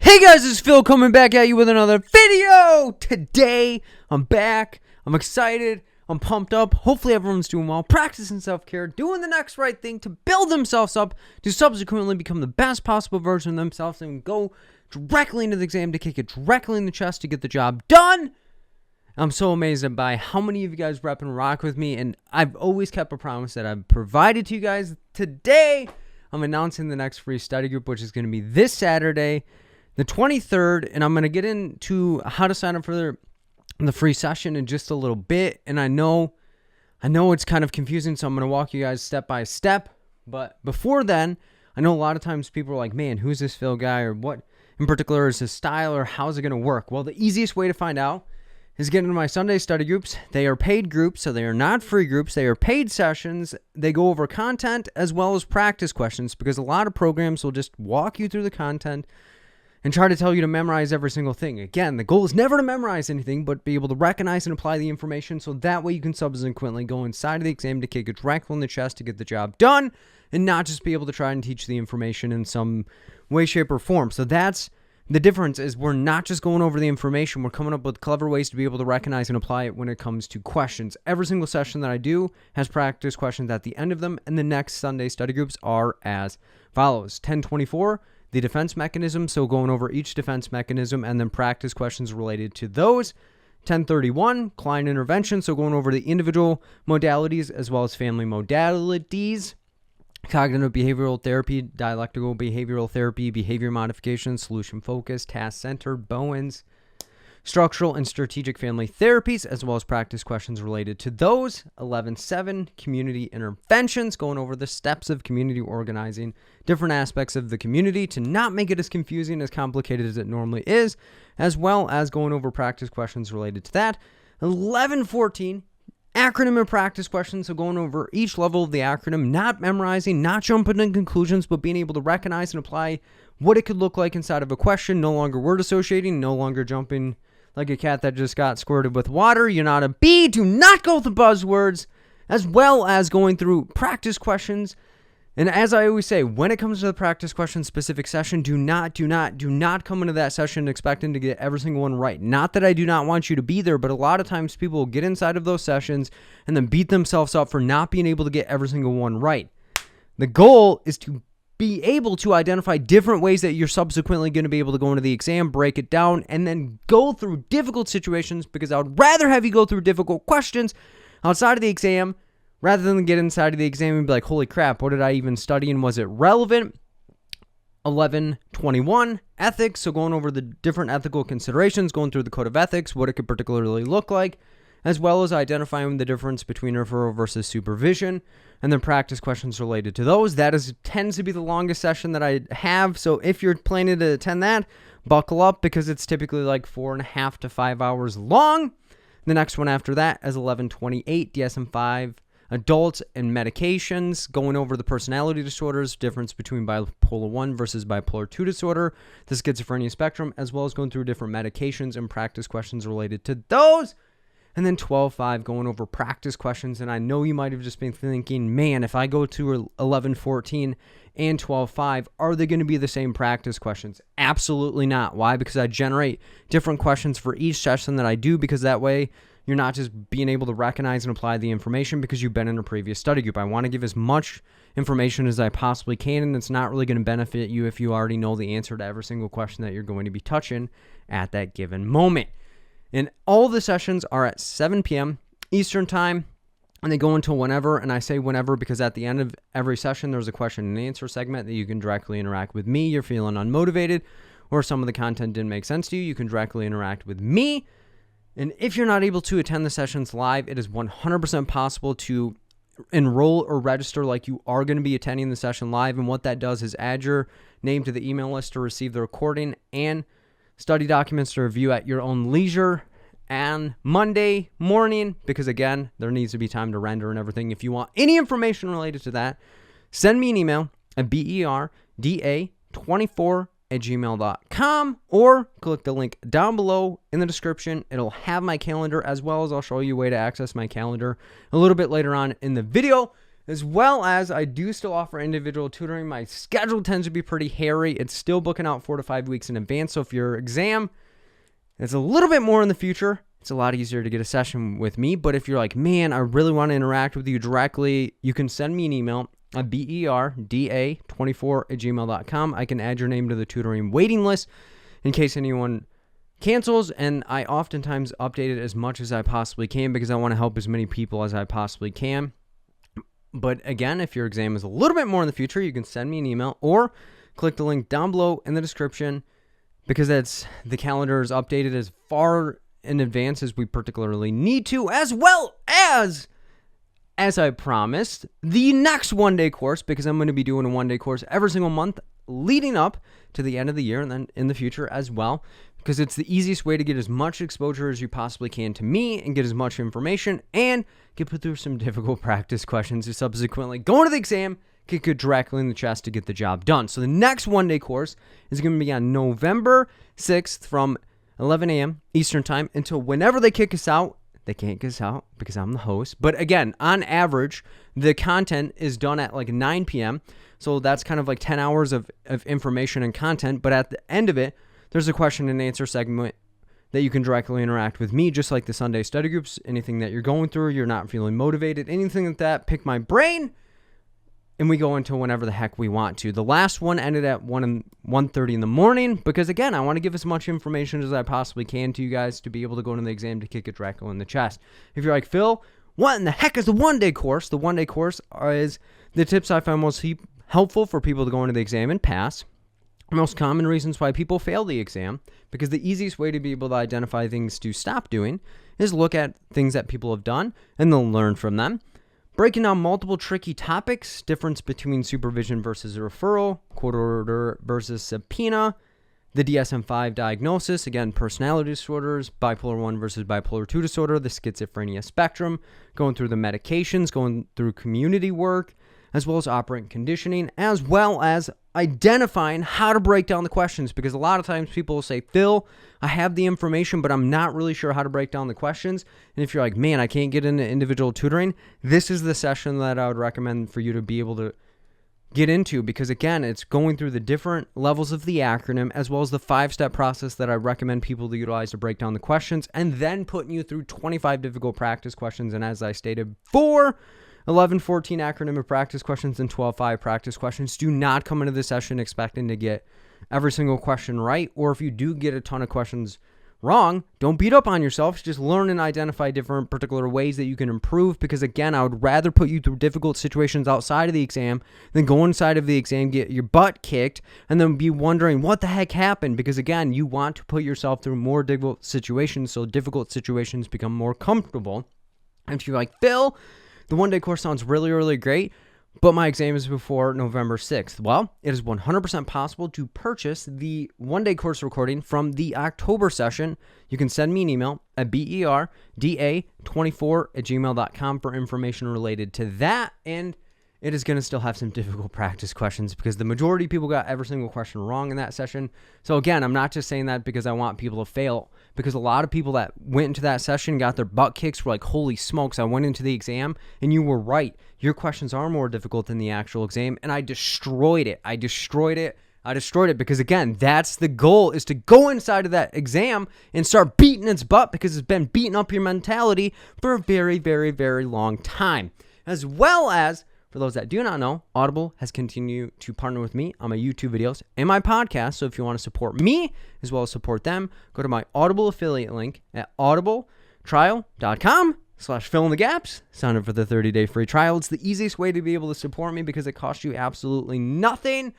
Hey guys, it's Phil coming back at you with another video. Today, I'm back. I'm excited. I'm pumped up. Hopefully everyone's doing well, practicing self-care, doing the next right thing to build themselves up to subsequently become the best possible version of themselves and go directly into the exam to kick it directly in the chest to get the job done. I'm so amazed by how many of you guys rep and rock with me, and I've always kept a promise that I've provided to you guys. Today, I'm announcing the next free study group, which is going to be this Saturday, the 23rd, and I'm going to get into how to sign up for the free session in just a little bit. And I know it's kind of confusing, so I'm going to walk you guys step by step. But before then, I know a lot of times people are like, man, who's this Phil guy, or what in particular is his style, or how's it going to work? Well, the easiest way to find out is get into my Sunday study groups. They are paid groups, so they are not free groups. They are paid sessions. They go over content as well as practice questions, because a lot of programs will just walk you through the content and try to tell you to memorize every single thing. Again, the goal is never to memorize anything, but be able to recognize and apply the information, so that way you can subsequently go inside of the exam to kick it directly in the chest to get the job done, and not just be able to try and teach the information in some way, shape, or form. So that's the difference, is we're not just going over the information, we're coming up with clever ways to be able to recognize and apply it when it comes to questions. Every single session that I do has practice questions at the end of them, and the next Sunday study groups are as follows. 1024, the defense mechanism, so going over each defense mechanism and then practice questions related to those. 1031, client intervention, so going over the individual modalities as well as family modalities. Cognitive behavioral therapy, dialectical behavioral therapy, behavior modification, solution focused, task centered, Bowen's, structural and strategic family therapies, as well as practice questions related to those. 11.7, community interventions, going over the steps of community organizing, different aspects of the community to not make it as confusing, as complicated as it normally is, as well as going over practice questions related to that. 11.14, acronym and practice questions, so going over each level of the acronym, not memorizing, not jumping to conclusions, but being able to recognize and apply what it could look like inside of a question. No longer word associating, no longer jumping like a cat that just got squirted with water. You're not a bee. Do not go with the buzzwords, as well as going through practice questions. And as I always say, when it comes to the practice question specific session, do not come into that session expecting to get every single one right. Not that I do not want you to be there, but a lot of times people will get inside of those sessions and then beat themselves up for not being able to get every single one right. The goal is to be able to identify different ways that you're subsequently going to be able to go into the exam, break it down, and then go through difficult situations, because I would rather have you go through difficult questions outside of the exam rather than get inside of the exam and be like, holy crap, what did I even study and was it relevant? 11.21, ethics, so going over the different ethical considerations, going through the code of ethics, what it could particularly look like, as well as identifying the difference between referral versus supervision, and then practice questions related to those. That tends to be the longest session that I have, so if you're planning to attend that, buckle up, because it's typically like 4.5 to 5 hours long. The next one after that is 11.28, DSM-5, adults and medications, going over the personality disorders, difference between bipolar 1 versus bipolar 2 disorder, the schizophrenia spectrum, as well as going through different medications and practice questions related to those. And then 12.5, going over practice questions. And I know you might have just been thinking, man, if I go to 11.14 and 12.5, are they going to be the same practice questions? Absolutely not. Why? Because I generate different questions for each session that I do, because that way you're not just being able to recognize and apply the information because you've been in a previous study group. I want to give as much information as I possibly can, and it's not really going to benefit you if you already know the answer to every single question that you're going to be touching at that given moment. And all the sessions are at 7 p.m. Eastern Time, and they go until whenever. And I say whenever because at the end of every session, there's a question and answer segment that you can directly interact with me. You're feeling unmotivated, or some of the content didn't make sense to you, you can directly interact with me. And if you're not able to attend the sessions live, it is 100% possible to enroll or register like you are going to be attending the session live. And what that does is add your name to the email list to receive the recording and study documents to review at your own leisure and Monday morning, because again, there needs to be time to render and everything. If you want any information related to that, send me an email at berda24@gmail.com, or click the link down below in the description. It'll have my calendar, as well as I'll show you a way to access my calendar a little bit later on in the video. as well as I do still offer individual tutoring. My schedule tends to be pretty hairy. It's still booking out 4 to 5 weeks in advance. So if your exam is a little bbit more in the future, it's a lot easier to get a session with me. But if you're like, man, I really want to interact with you directly, you can send me an email at berda24@gmail.com. I can add your name to the tutoring waiting list in case anyone cancels, and I oftentimes update it as much as I possibly can because I want to help as many people as I possibly can. But again, if your exam is a little bit more in the future, you can send me an email or click the link down below in the description because the calendar is updated as far in advance as we particularly need to, as well as I promised, the next one-day course, because I'm going to be doing a one-day course every single month leading up to the end of the year and then in the future as well, because it's the easiest way to get as much exposure as you possibly can to me and get as much information and get put through some difficult practice questions to subsequently go into the exam, kick it directly in the chest to get the job done. So the next one-day course is going to be on November 6th from 11 a.m. Eastern Time until whenever they kick us out. They can't get us out because I'm the host. But again, on average, the content is done at like 9 p.m. So that's kind of like 10 hours of information and content. But at the end of it, there's a question and answer segment that you can directly interact with me, just like the Sunday study groups. Anything that you're going through, you're not feeling motivated, anything like that, pick my brain. And we go into whenever the heck we want to. The last one ended at 1:30 in the morning because, again, I want to give as much information as I possibly can to you guys to be able to go into the exam to kick it directly in the chest. If you're like, Phil, what in the heck is the one-day course? The one-day course is the tips I find most helpful for people to go into the exam and pass. Most common reasons why people fail the exam, because the easiest way to be able to identify things to stop doing is look at things that people have done and then learn from them. Breaking down multiple tricky topics, difference between supervision versus referral, court order versus subpoena, the DSM-5 diagnosis, again, personality disorders, bipolar 1 versus bipolar 2 disorder, the schizophrenia spectrum, going through the medications, going through community work, as well as operant conditioning, as well as identifying how to break down the questions, because a lot of times people will say, Phil, I have the information, but I'm not really sure how to break down the questions. And if you're like, man, I can't get into individual tutoring, this is the session that I would recommend for you to be able to get into, because again, it's going through the different levels of the acronym, as well as the 5-step process that I recommend people to utilize to break down the questions, and then putting you through 25 difficult practice questions. And as I stated before, 11, 14 acronym of practice questions and 12, 5 practice questions. Do not come into this session expecting to get every single question right. Or if you do get a ton of questions wrong, don't beat up on yourself. Just learn and identify different particular ways that you can improve. Because again, I would rather put you through difficult situations outside of the exam than go inside of the exam, get your butt kicked, and then be wondering what the heck happened. Because again, you want to put yourself through more difficult situations so difficult situations become more comfortable. And if you're like, Phil, the one-day course sounds really, really great, but my exam is before November 6th. Well, it is 100% possible to purchase the one-day course recording from the October session. You can send me an email at berda24@gmail.com for information related to that, and it is going to still have some difficult practice questions because the majority of people got every single question wrong in that session. So again, I'm not just saying that because I want people to fail, because a lot of people that went into that session got their butt kicks were like, holy smokes, I went into the exam and you were right. Your questions are more difficult than the actual exam, and I destroyed it. I destroyed it because again, that's the goal, is to go inside of that exam and start beating its butt because it's been beating up your mentality for a very, very, very long time. As well as, for those that do not know, Audible has continued to partner with me on my YouTube videos and my podcast. So if you want to support me as well as support them, go to my Audible affiliate link at audibletrial.com/fill-in-the-gaps. Sign up for the 30-day free trial. It's the easiest way to be able to support me because it costs you absolutely nothing.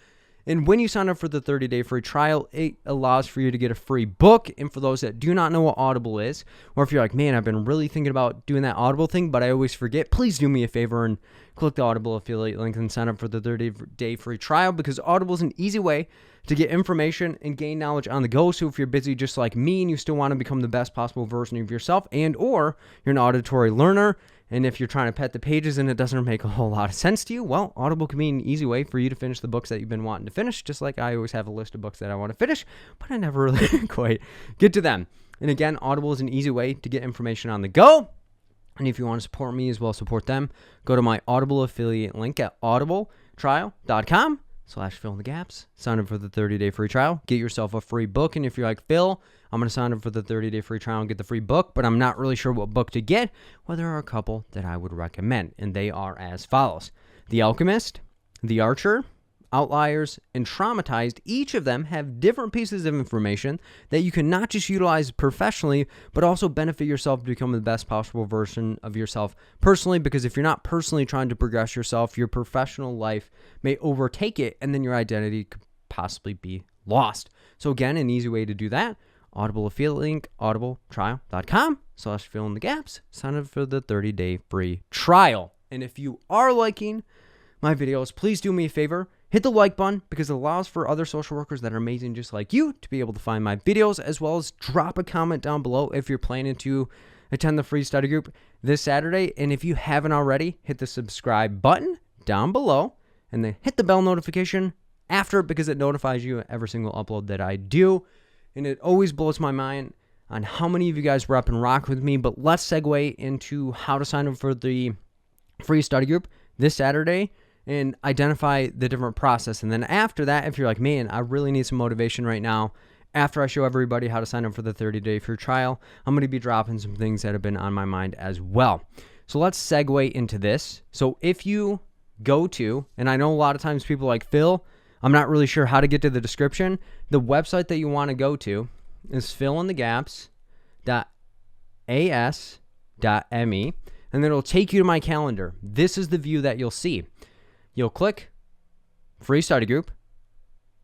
And when you sign up for the 30-day free trial, it allows for you to get a free book. And for those that do not know what Audible is, or if you're like, man, I've been really thinking about doing that Audible thing, but I always forget, please do me a favor and click the Audible affiliate link and sign up for the 30-day free trial, because Audible is an easy way to get information and gain knowledge on the go. So if you're busy just like me and you still want to become the best possible version of yourself, and or you're an auditory learner, and if you're trying to pet the pages and it doesn't make a whole lot of sense to you, well, Audible can be an easy way for you to finish the books that you've been wanting to finish, just like I always have a list of books that I want to finish, but I never really quite get to them. And again, Audible is an easy way to get information on the go. And if you want to support me as well as support them, go to my Audible affiliate link at audibletrial.com/fill-in-the-gaps. Sign up for the 30-day free trial. Get yourself a free book. And if you're like, Phil, I'm going to sign up for the 30-day free trial and get the free book, but I'm not really sure what book to get, well, there are a couple that I would recommend, and they are as follows. The Alchemist, The Archer, Outliers, and Traumatized. Each of them have different pieces of information that you can not just utilize professionally, but also benefit yourself to become the best possible version of yourself personally, because if you're not personally trying to progress yourself, your professional life may overtake it, and then your identity could possibly be lost. So again, an easy way to do that, Audible affiliate link, audibletrial.com/fill-in-the-gaps. Sign up for the 30-day free trial. And if you are liking my videos, please do me a favor. Hit the like button, because it allows for other social workers that are amazing just like you to be able to find my videos, as well as drop a comment down below if you're planning to attend the free study group this Saturday. And if you haven't already, hit the subscribe button down below and then hit the bell notification after, because it notifies you every single upload that I do. And it always blows my mind on how many of you guys rep and rock with me. But let's segue into how to sign up for the free study group this Saturday and identify the different process. And then after that, if you're like, man, I really need some motivation right now, after I show everybody how to sign up for the 30-day free trial, I'm going to be dropping some things that have been on my mind as well. So let's segue into this. So if you go to, and I know a lot of times people are like, Phil, I'm not really sure how to get to the description. The website that you want to go to is fillinthegaps.as.me, and then it'll take you to my calendar. This is the view that you'll see. You'll click free study group,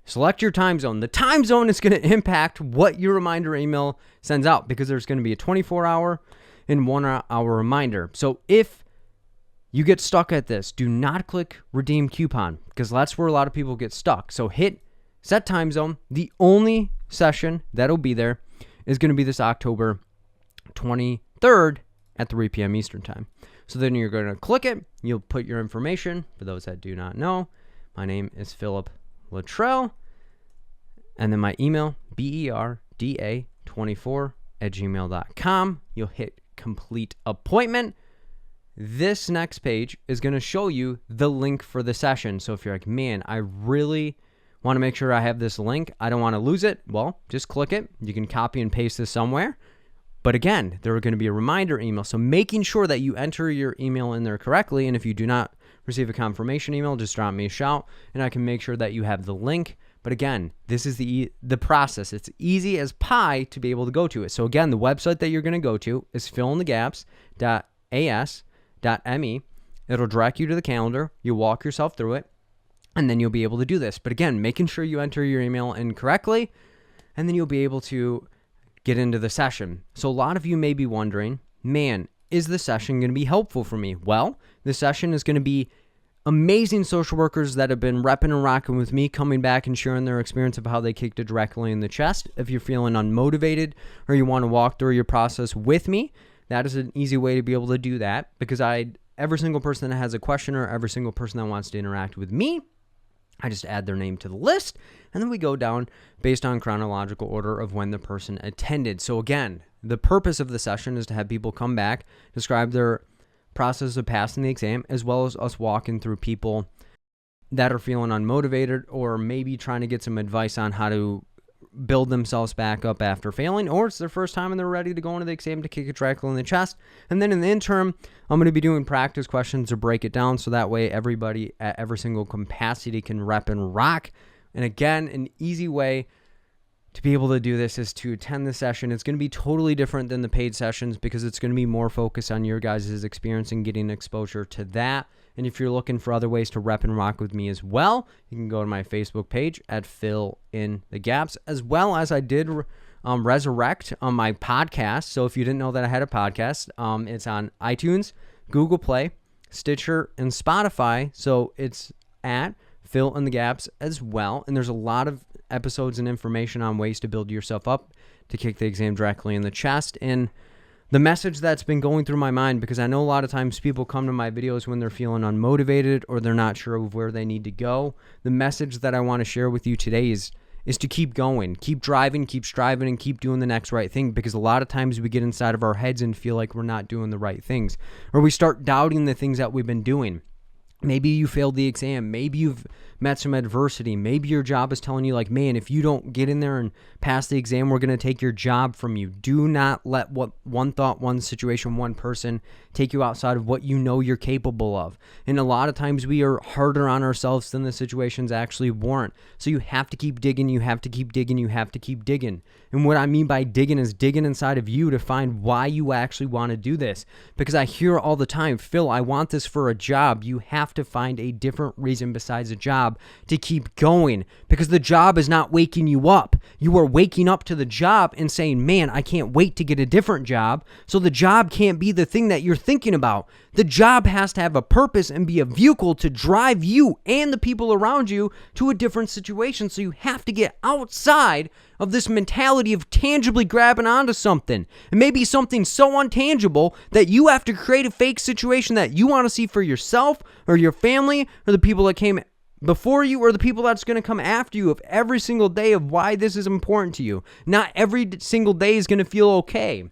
select your time zone. The time zone is going to impact what your reminder email sends out, because there's going to be a 24-hour and 1-hour reminder. So if you get stuck at this, do not click redeem coupon, because that's where a lot of people get stuck. So hit set time zone. The only session that'll be there is going to be this October 23rd at 3 p.m. Eastern time. So then you're going to click it. You'll put your information. For those that do not know, my name is Philip Luttrell. And then my email, berda24@gmail.com. You'll hit complete appointment. This next page is going to show you the link for the session. So if you're like, man, I really want to make sure I have this link, I don't want to lose it, well, just click it. You can copy and paste this somewhere. But again, there are going to be a reminder email. So making sure that you enter your email in there correctly. And if you do not receive a confirmation email, just drop me a shout and I can make sure that you have the link. But again, this is the process. It's easy as pie to be able to go to it. So again, the website that you're going to go to is fillinthegaps.as.me. It'll direct you to the calendar. You'll walk yourself through it, and then you'll be able to do this. But again, making sure you enter your email in correctly, and then you'll be able to get into the session. So a lot of you may be wondering, man, is the session going to be helpful for me? Well, the session is going to be amazing social workers that have been repping and rocking with me, coming back and sharing their experience of how they kicked it directly in the chest. If you're feeling unmotivated or you want to walk through your process with me, that is an easy way to be able to do that, because every single person that has a question or every single person that wants to interact with me, I just add their name to the list, and then we go down based on chronological order of when the person attended. So again, the purpose of the session is to have people come back, describe their process of passing the exam, as well as us walking through people that are feeling unmotivated or maybe trying to get some advice on how to build themselves back up after failing, or it's their first time and they're ready to go into the exam to kick it directly in the chest. And then in the interim, I'm going to be doing practice questions to break it down, so that way everybody at every single capacity can rep and rock. And again, an easy way to be able to do this is to attend the session. It's going to be totally different than the paid sessions, because it's going to be more focused on your guys' experience and getting exposure to that. And if you're looking for other ways to rep and rock with me as well, you can go to my Facebook page at Fill in the Gaps, as well as I did resurrect on my podcast. So if you didn't know that I had a podcast, it's on iTunes, Google Play, Stitcher, and Spotify. So it's at Fill in the Gaps as well. And there's a lot of episodes and information on ways to build yourself up to kick the exam directly in the chest. And the message that's been going through my mind, because I know a lot of times people come to my videos when they're feeling unmotivated or they're not sure of where they need to go. The message that I want to share with you today is is to keep going, keep driving, keep striving, and keep doing the next right thing, because a lot of times we get inside of our heads and feel like we're not doing the right things, or we start doubting the things that we've been doing. Maybe you failed the exam. Maybe you've met some adversity. Maybe your job is telling you, like, man, if you don't get in there and pass the exam, we're going to take your job from you. Do not let what one thought, one situation, one person take you outside of what you know you're capable of. And a lot of times we are harder on ourselves than the situations actually warrant. So you have to keep digging. You have to keep digging. You have to keep digging. And what I mean by digging is digging inside of you to find why you actually want to do this. Because I hear all the time, Phil, I want this for a job. You have to find a different reason besides a job to keep going, because the job is not waking you up. You are waking up to the job and saying, man, I can't wait to get a different job. So the job can't be the thing that you're thinking about. The job has to have a purpose and be a vehicle to drive you and the people around you to a different situation. So you have to get outside of this mentality of tangibly grabbing onto something. And maybe something so untangible that you have to create a fake situation that you want to see for yourself or your family or the people that came before you or the people that's going to come after you, of every single day of why this is important to you. Not every single day is going to feel okay.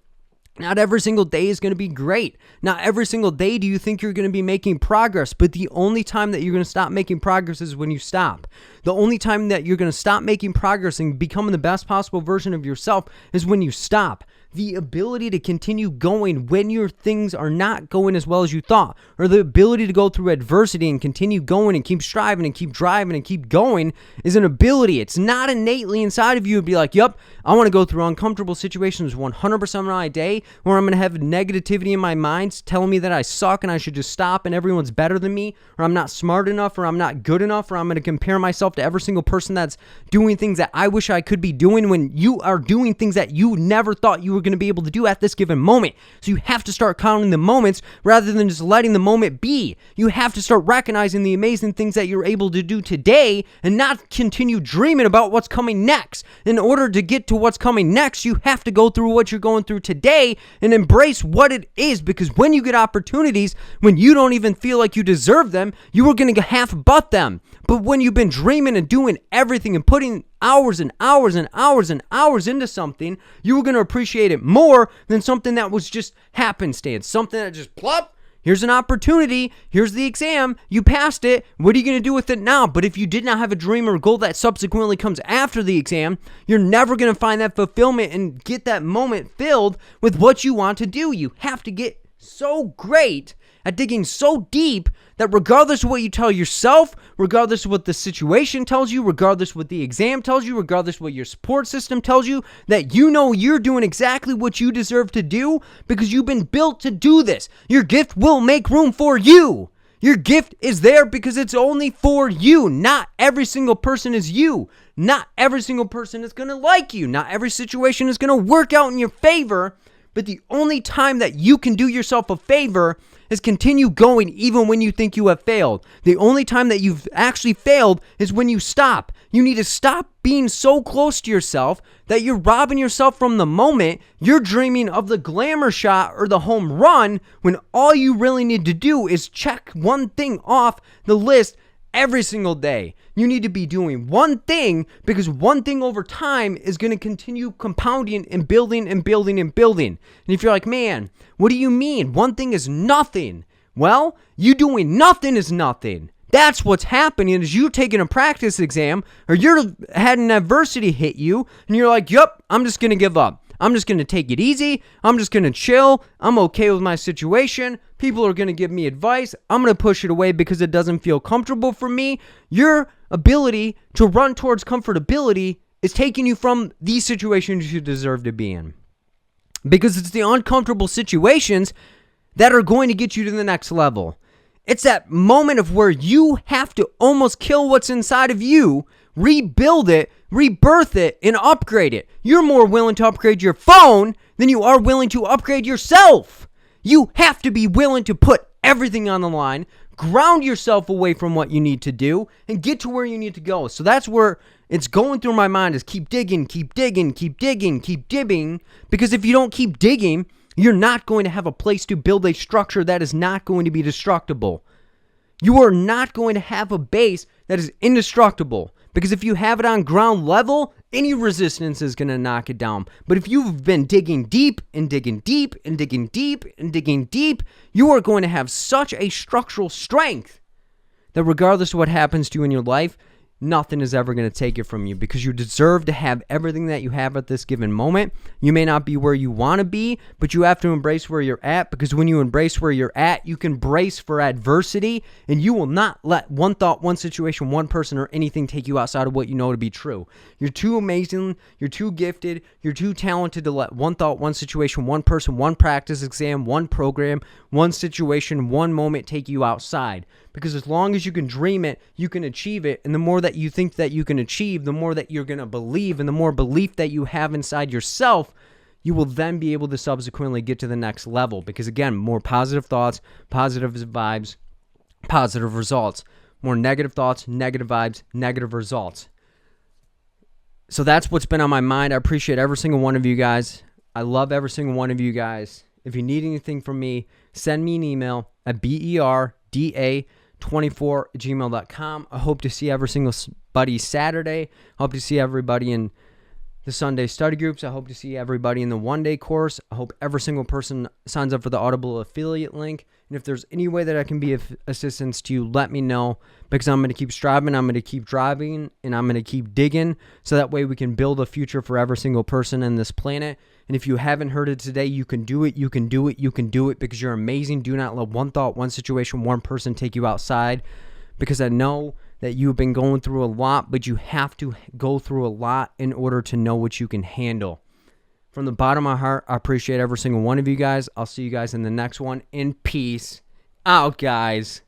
Not every single day is going to be great. Not every single day do you think you're going to be making progress, but the only time that you're going to stop making progress is when you stop. The only time that you're going to stop making progress and becoming the best possible version of yourself is when you stop. The ability to continue going when your things are not going as well as you thought, or the ability to go through adversity and continue going and keep striving and keep driving and keep going, is an ability. It's not innately inside of you to be like, yep, I want to go through uncomfortable situations 100% of my day, where I'm going to have negativity in my mind telling me that I suck and I should just stop and everyone's better than me, or I'm not smart enough, or I'm not good enough, or I'm going to compare myself to every single person that's doing things that I wish I could be doing, when you are doing things that you never thought you were going to be able to do at this given moment. So you have to start counting the moments rather than just letting the moment be. You have to start recognizing the amazing things that you're able to do today and not continue dreaming about what's coming next. In order to get to what's coming next, you have to go through what you're going through today and embrace what it is, because when you get opportunities, when you don't even feel like you deserve them, you are going to half butt them. But when you've been dreaming and doing everything and putting hours and hours and hours and hours into something, you were going to appreciate it more than something that was just happenstance, something that just plop, here's an opportunity, here's the exam, you passed it, what are you going to do with it now? But if you did not have a dream or a goal that subsequently comes after the exam, you're never going to find that fulfillment and get that moment filled with what you want to do. You have to get so great at digging so deep that regardless of what you tell yourself, regardless of what the situation tells you, regardless of what the exam tells you, regardless of what your support system tells you, that you know you're doing exactly what you deserve to do, because you've been built to do this. Your gift will make room for you. Your gift is there because it's only for you. Not every single person is you. Not every single person is going to like you. Not every situation is going to work out in your favor. But the only time that you can do yourself a favor is continue going even when you think you have failed. The only time that you've actually failed is when you stop. You need to stop being so close to yourself that you're robbing yourself from the moment. You're dreaming of the glamour shot or the home run, when all you really need to do is check one thing off the list every single day. You need to be doing one thing, because one thing over time is going to continue compounding and building and building and building. And if you're like, man, what do you mean? One thing is nothing. Well, you doing nothing is nothing. That's what's happening, is you taking a practice exam, or you're had an adversity hit you, and you're like, yep, I'm just going to give up. I'm just going to take it easy. I'm just going to chill. I'm okay with my situation. People are going to give me advice. I'm going to push it away because it doesn't feel comfortable for me. Your ability to run towards comfortability is taking you from these situations you deserve to be in. Because it's the uncomfortable situations that are going to get you to the next level. It's that moment of where you have to almost kill what's inside of you, rebuild it, rebirth it, and upgrade it. You're more willing to upgrade your phone than you are willing to upgrade yourself. You have to be willing to put everything on the line, ground yourself away from what you need to do, and get to where you need to go. So that's where it's going through my mind, is keep digging, keep digging, keep digging, keep digging. Because if you don't keep digging, you're not going to have a place to build a structure that is not going to be destructible. You are not going to have a base that is indestructible, Because if you have it on ground level, any resistance is going to knock it down. But if you've been digging deep and digging deep and digging deep and digging deep, you are going to have such a structural strength that regardless of what happens to you in your life, nothing is ever going to take it from you, because you deserve to have everything that you have at this given moment. You may not be where you want to be, but you have to embrace where you're at, because when you embrace where you're at, you can brace for adversity, and you will not let one thought, one situation, one person, or anything take you outside of what you know to be true. You're too amazing, you're too gifted, you're too talented to let one thought, one situation, one person, one practice exam, one program, one situation, one moment take you outside. Because as long as you can dream it, you can achieve it. And the more that you think that you can achieve, the more that you're going to believe. And the more belief that you have inside yourself, you will then be able to subsequently get to the next level. Because again, more positive thoughts, positive vibes, positive results. More negative thoughts, negative vibes, negative results. So that's what's been on my mind. I appreciate every single one of you guys. I love every single one of you guys. If you need anything from me, send me an email at berda24@gmail.com. I hope to see every single buddy Saturday. I hope to see everybody in the Sunday study groups. I hope to see everybody in the one-day course. I hope every single person signs up for the Audible affiliate link. And if there's any way that I can be of assistance to you, let me know, because I'm going to keep striving, I'm going to keep driving, and I'm going to keep digging, so that way we can build a future for every single person on this planet. And if you haven't heard it today, you can do it, you can do it, you can do it, because you're amazing. Do not let one thought, one situation, one person take you outside, because I know that you've been going through a lot, but you have to go through a lot in order to know what you can handle. From the bottom of my heart, I appreciate every single one of you guys. I'll see you guys in the next one. In peace out, guys.